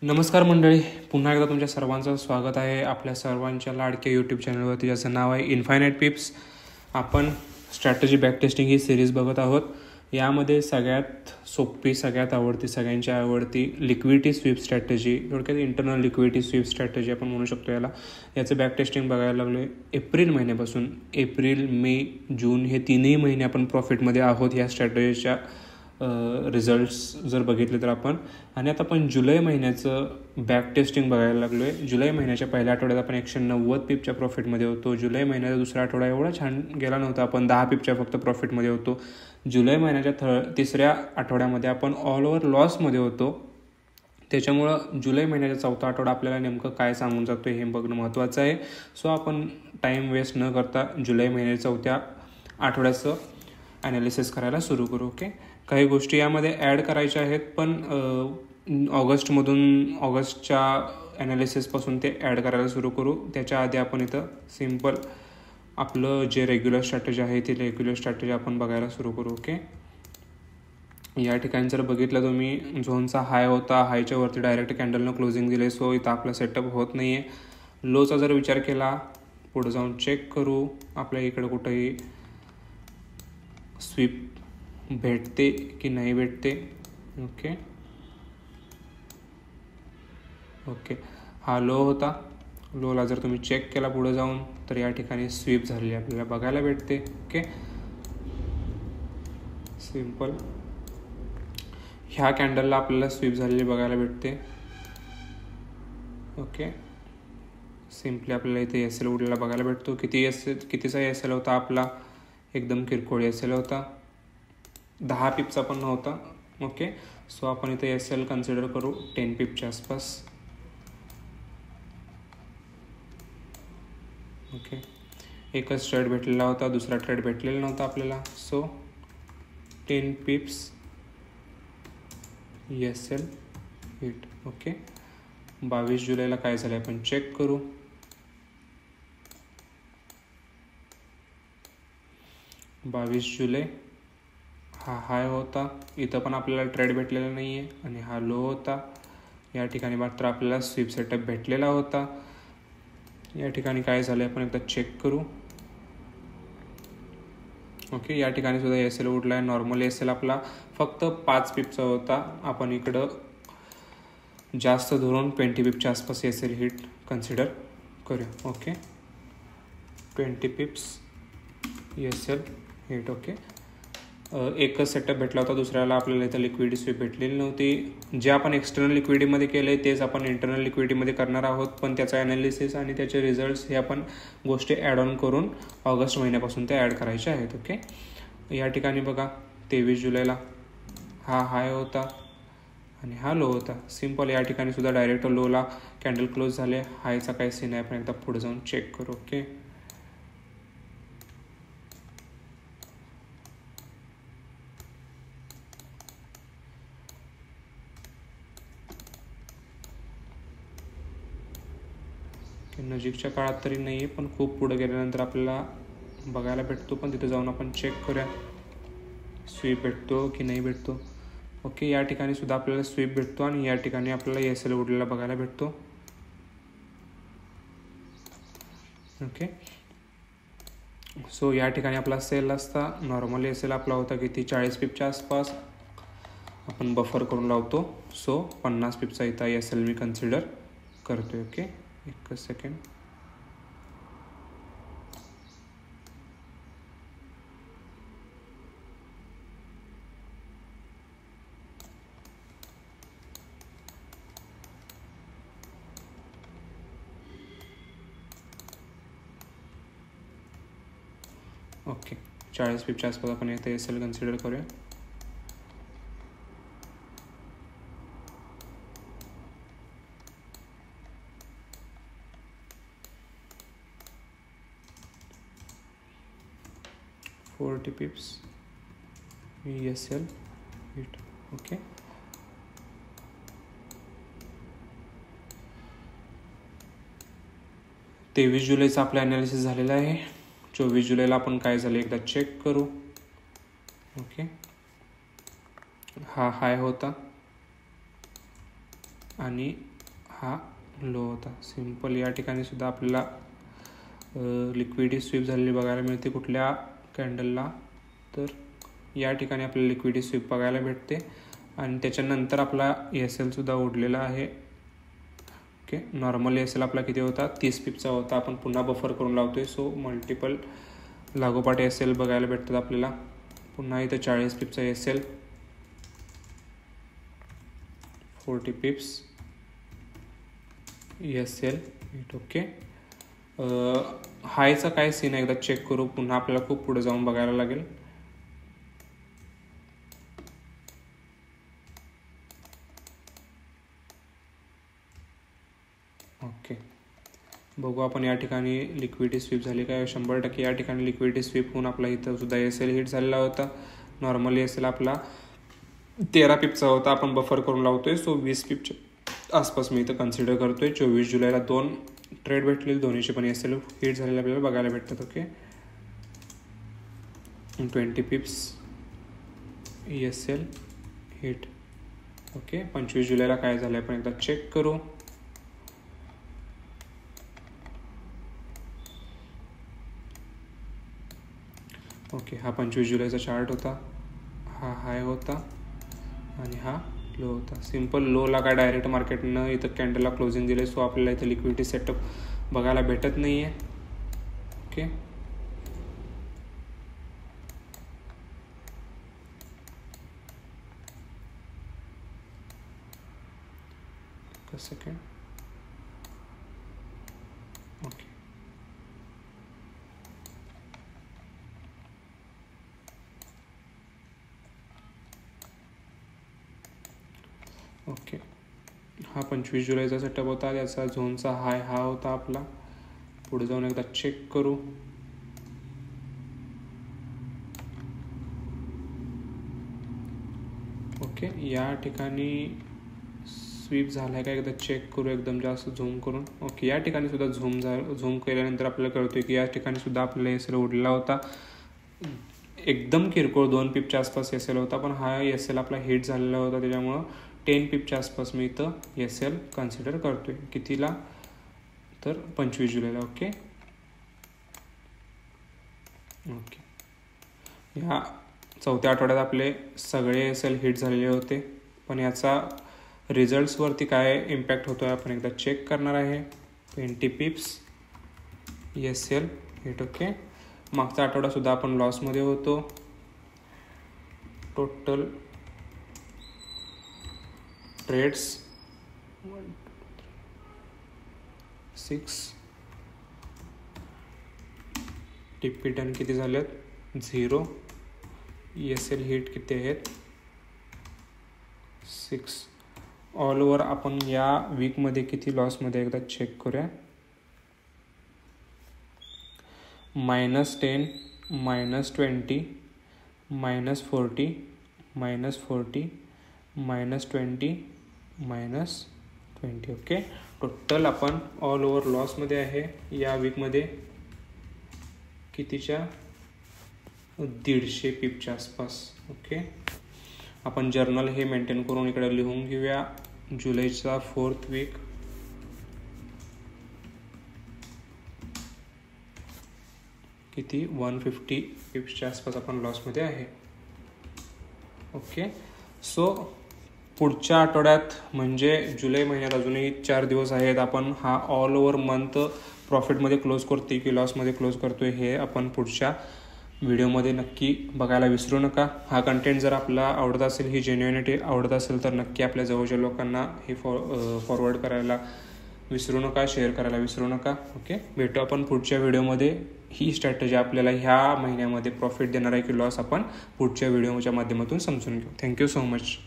नमस्कार मंडळी, पुन्हा एकदा तुमच्या सर्वांचं स्वागत आहे आपल्या सर्वांच्या लाडक्या यूट्यूब चॅनलवरती, ज्याचं नाव आहे इन्फायनाईट पिप्स. आपण स्ट्रॅटेजी बॅक टेस्टिंग ही सिरीज बघत आहोत. यामध्ये सगळ्यात सोपी, सगळ्यात आवडती, सगळ्यांच्या आवडती लिक्विडिटी स्वीप स्ट्रॅटेजी, थोडक्यात इंटरनल लिक्विडिटी स्वीप स्ट्रॅटेजी आपण म्हणू शकतो याला. याचं बॅक टेस्टिंग बघायला लागलो आहे एप्रिल महिन्यापासून. एप्रिल, मे, जून हे तिन्ही महिने आपण प्रॉफिटमध्ये आहोत या स्ट्रॅटेजीच्या रिझल्ट्स जर बघितले तर आपण. आणि आता आपण जुलै महिन्याचं बॅक टेस्टिंग बघायला लागलो आहे. जुलै महिन्याच्या पहिल्या आठवड्यात आपण 190 पिपच्या प्रॉफिटमध्ये होतो. जुलै महिन्याचा दुसरा आठवडा एवढा छान गेला नव्हता, आपण 10 पिपच्या फक्त प्रॉफिटमध्ये होतो. जुलै महिन्याच्या तिसऱ्या आठवड्यामध्ये आपण ऑल ओव्हर लॉसमध्ये होतो. त्याच्यामुळं जुलै महिन्याचा चौथा आठवडा आपल्याला नेमकं काय सांगून जातो हे बघणं महत्त्वाचं आहे. सो आपण टाईम वेस्ट न करता जुलै महिन्याच्या चौथ्या आठवड्याचं ॲनालिसिस करायला सुरू करू. ओके, काही गोष्टी यामध्ये ॲड करायच्या आहेत, पण ऑगस्टच्या ॲनालिसिसपासून ते ॲड करायला सुरू करू. त्याच्या आधी आपण इथं सिम्पल आपलं जे रेग्युलर स्ट्रॅटेजी आहे ती रेग्युलर स्ट्रॅटेजी आपण बघायला सुरू करू. ओके, या ठिकाणी जर बघितलं तुम्ही, झोनचा हाय होता, हायच्या वरती डायरेक्ट कॅन्डलनं क्लोजिंग दिले. सो इथं आपला सेटअप होत नाही आहे. लोचा जर विचार केला, पुढे जाऊन चेक करू आपल्या इकडं कुठंही स्वीप भेटते की नाही भेटते. ओके ओके, हा लो होता. लोला जर तुम्ही चेक केला पुढे जाऊन, तर या ठिकाणी स्वीप झालेली आपल्याला बघायला भेटते. ओके, सिम्पल ह्या कॅन्डलला आपल्याला स्वीप झालेली बघायला भेटते. ओके, सिम्पली आपल्याला इथे एस एल उडलेला बघायला भेटतो. कितीचा एस एल होता आपला? एकदम किरकोळ एस एल होता, 10 पिपचा पण नव्हता. ओके, सो आपण इथे एस एल कन्सिडर करू 10 पिपच्या आसपास. ओके, एकच ट्रेड भेटलेला होता, दुसरा ट्रेड भेटलेला नव्हता आपल्याला. So 10 पिप्स S L hit. Okay, 22 जुलैला काय झालं आपण चेक करू. जुलै हा हाय होता, इथं पण आपल्याला ट्रेड भेटलेला नाही आहे, आणि हा लो होता. या ठिकाणी मात्र आपल्याला स्वीप सेटअप भेटलेला होता. या ठिकाणी काय झालं आपण एकदा चेक करू. ओके, या ठिकाणी सुद्धा एस एल उडला आहे. नॉर्मल एस एल आपला फक्त 5 पिपचा होता. आपण इकडं जास्त धरून 20 पिपच्या आसपास एस एल हिट कन्सिडर करूया. Okay, 20 पिप्स S L hit. Okay, एकच सेटअप भेटला होता, दुसऱ्याला आपल्याला इथं लिक्विडिटी स्वीप भेटलेली नव्हती. जे आपण एक्सटर्नल लिक्विडिटीमध्ये केलं आहे तेच आपण इंटरनल लिक्विडिटीमध्ये करणार आहोत, पण त्याचा ॲनालिसिस आणि त्याचे रिझल्ट्स हे आपण गोष्टी ॲड ऑन करून ऑगस्ट महिन्यापासून ते ॲड करायचे आहेत. ओके, या ठिकाणी बघा 23 जुलैला हा हाय होता आणि हा लो होता. सिम्पल या ठिकाणी सुद्धा डायरेक्ट लोला कॅन्डल क्लोज झाले. हायचा काय सीन आहे आपण एकदा पुढे जाऊन चेक करू. ओके, नजीकच्या काळात तरी नाही आहे, पण खूप पुढे गेल्यानंतर आपल्याला बघायला भेटतो. पण तिथे जाऊन आपण चेक करूया स्वीप भेटतो की नाही भेटतो. ओके, या ठिकाणी सुद्धा आपल्याला स्वीप भेटतो आणि या ठिकाणी आपल्याला एस एल उडलेला बघायला भेटतो. ओके, सो या ठिकाणी आपला सेल असता. नॉर्मली एस एल आपला होता किती 40 पिपच्या आसपास. आपण बफर करून लावतो. सो 50 पिपचा इथं एस एल मी कन्सिडर करतो. ओके, एकच सेकंड. ओके, 40 पिपच्या आसपास आपण इथे एस एल कन्सिडर करूया. $40 पिप्स एस एल हिट. ओके, तेवीस जुलैचा आपला ॲनालिसिस झालेला आहे. 24 जुलैला आपण काय झालं एकदा चेक करू. ओके, हा हाय होता, आणि हा लो होता. सिंपल. या ठिकाणी सुद्धा आपल्याला लिक्विडिटी स्वीप झालेली बघायला मिळते. कुठल्या कॅन्डलला? तर या ठिकाणी आपल्याला लिक्विडिटी स्वीप बघायला भेटते आणि त्याच्यानंतर आपला ESL सुद्धा उडलेला आहे. ओके, नॉर्मल ESL आपला किती होता? 30 पिपचा होता. आपण पुन्हा बफर करून लावतोय. सो मल्टिपल लागोपाठ ESL बघायला भेटतात आपल्याला. पुन्हा इथं 40 पिपचा ESL, 40 पिप्स ESL. ओके, हायचा काय सीन आहे एकदा चेक करू. पुन्हा आपल्याला खूप पुढे जाऊन बघायला लागेल. ओके, बघू आपण या ठिकाणी लिक्विडिटी स्वीप झाली काय? 100% या ठिकाणी लिक्विडिटी स्वीप होऊन आपला इथं सुद्धा ESL हिट झालेला होता. नॉर्मली ESL आपला 13 पिपचा होता. आपण बफर करून लावतोय. सो 20 पिपच्या आसपास मी इथं कन्सिडर करतोय. 24 जुलैला 2 ट्रेड भेटले, दोन्हीचे पण ESL हिट झालेले आपल्याला बघायला भेटतात. Okay, 20 पिप्स ESL hit. ओके, 25 जुलैला काय झालं आपण एकदा चेक करू. ओके, हा 25 जुलैचा चार्ट होता. हा हाय होता आणि हा लो होता. सिंपल. लोला काय डायरेक्ट मार्केटनं इथं कॅन्डलला क्लोजिंग दिले. सो आपल्याला इथं लिक्विडिटी सेटअप बघायला भेटत नाही आहे. Okay, second. ओके, ओके, हा 25 जुलैचा सेटअप होता. त्याचा झोनचा हाय हा होता आपला. पुढे जाऊन एकदा चेक करू. ओके, या ठिकाणी स्वीप झाला का एकदा चेक करू एकदम जास्त झूम करून. ओके, या ठिकाणी सुद्धा झूम केल्यानंतर आपल्याला कळतोय की या ठिकाणी सुद्धा आपल्याला ESL उडलेला होता. एकदम किरकोळ 2 पिपच्या आसपास ESL होता, पण हा ESL आपला हिट झालेला होता. त्याच्यामुळं 10 पिपच्या आसपास मी इथं ESL कन्सिडर करतोय. कितीला? तर 25 जुलैला. ओके, ओके, ह्या 4थ्या आठवड्यात आपले सगळे ESL हिट झालेले होते, पण याचा रिझल्ट्सवरती काय इम्पॅक्ट होतो आहे आपण एकदा चेक करणार आहे. 20 पिप्स ESL हिट. ओके, मागचा आठवडासुद्धा आपण लॉसमध्ये होतो. Total trades 6. टिपी डन किती झालेत? 0. ESL हिट किती आहेत? 6. ऑल ओव्हर आपण या वीकमध्ये किती लॉसमध्ये एकदा चेक करूया. -10, -20, -40, -40, -20, -20. ओके, टोटल आपण ऑल ओव्हर लॉसमध्ये आहे या वीकमध्ये. कितीच्या? 150 पिपच्या आसपास. ओके, आपण जर्नल हे मेंटेन करून इकडे लिहून घेऊया. जुलैचा 4th वीक. किती? 150 पिप्सच्या आसपास आपण लॉसमध्ये आहे. ओके, सो पुढच्या आठवड्यात म्हणजे जुलै महिन्यात अजूनही 4 दिवस आहेत. आपण हा ऑल ओव्हर मंथ प्रॉफिटमध्ये क्लोज करतोय की लॉसमध्ये क्लोज करतोय हे आपण पुढच्या व्हिडिओमध्ये नक्की बघायला विसरू नका. हा कंटेंट जर आपला आवडत असेल, ही जेन्युइनिटी आवडत असेल, तर नक्की आपल्या जवळच्या लोकांना हे फॉरवर्ड करायला विसरू नका, शेअर करायला विसरू नका. ओके, भेटू आपण पुढच्या व्हिडिओमध्ये. ही स्ट्रॅटेजी आपल्याला ह्या महिन्यामध्ये प्रॉफिट देणार आहे की लॉस आपण पुढच्या व्हिडिओच्या माध्यमातून समजून घेऊ. Thank you so much.